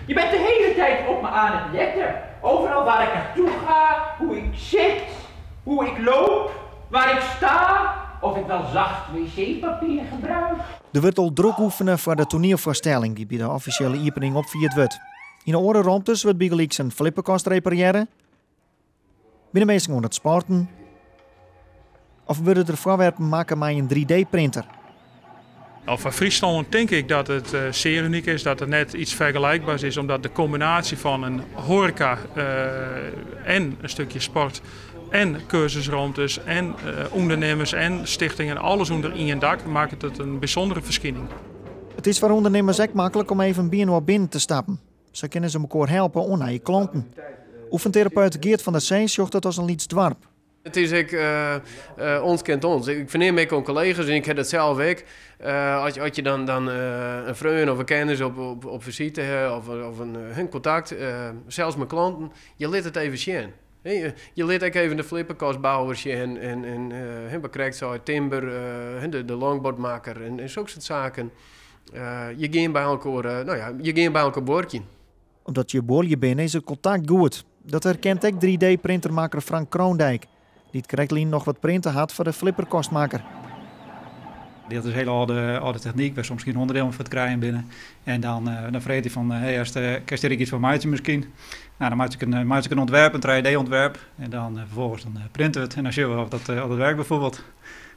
Je bent de hele tijd op me aan het letten. Overal waar ik naartoe ga, hoe ik zit, hoe ik loop, waar ik sta, of ik wel zacht wc-papier gebruik. Er wordt al druk oefenen voor de toneelvoorstelling die bij de officiële opening opgevierd wordt. In de andere ruimtes wordt Bigeliks een flipperkast repareren. Binnen mensen aan het sporten. Of worden er voorwerpen maken met een 3D-printer. Voor Friesland denk ik dat het zeer uniek is, dat het net iets vergelijkbaars is, omdat de combinatie van een horeca en een stukje sport en cursusruimtes en ondernemers en stichtingen, alles onder één dak, maakt het een bijzondere verschijning. Het is voor ondernemers ook makkelijk om even binnen te stappen. Zo kunnen ze elkaar helpen om naar je klanten. Oefentherapeut Geert van der Seen zocht dat als een Liedsdorp. Het is ons kent ons. Ik verneem ook aan collega's en ik heb dat zelf ook. Als je dan een vriend of een kennis op visite hebt of een contact, zelfs met klanten, je liet het even zien. Je liet ook even de flipperkastbouwers zien en bekrijgt zo timber, de longboardmaker en zulke soort zaken. Je gaat bij elkaar boordje. Omdat je boorje bent is het contact goed. Dat herkent ook 3D-printermaker Frank Kroondijk. Die het krijglien nog wat printen had voor de flipperkastmaker. Dat is een hele oude techniek, waar soms misschien onderdelen voor het krijgen binnen. En dan vreet hij van, krijg je iets van maatje misschien. Nou, dan maak ik een ontwerp, een 3D-ontwerp. En dan vervolgens printen we het en dan zien we of dat werkt bijvoorbeeld.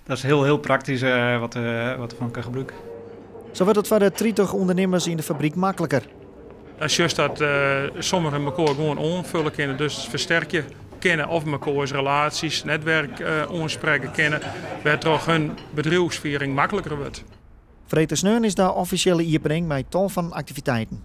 Dat is heel praktisch wat we van kan gebruiken. Zo wordt het voor de 30 ondernemers in de fabriek makkelijker. Dat is juist dat sommigen elkaar gewoon aanvullen kunnen, dus versterk je kennen of mekaars relaties, netwerk aanspreken kennen, waardoor hun bedrijfsvoering makkelijker wordt. Vreter Sneun is de officiële opening met tal van activiteiten.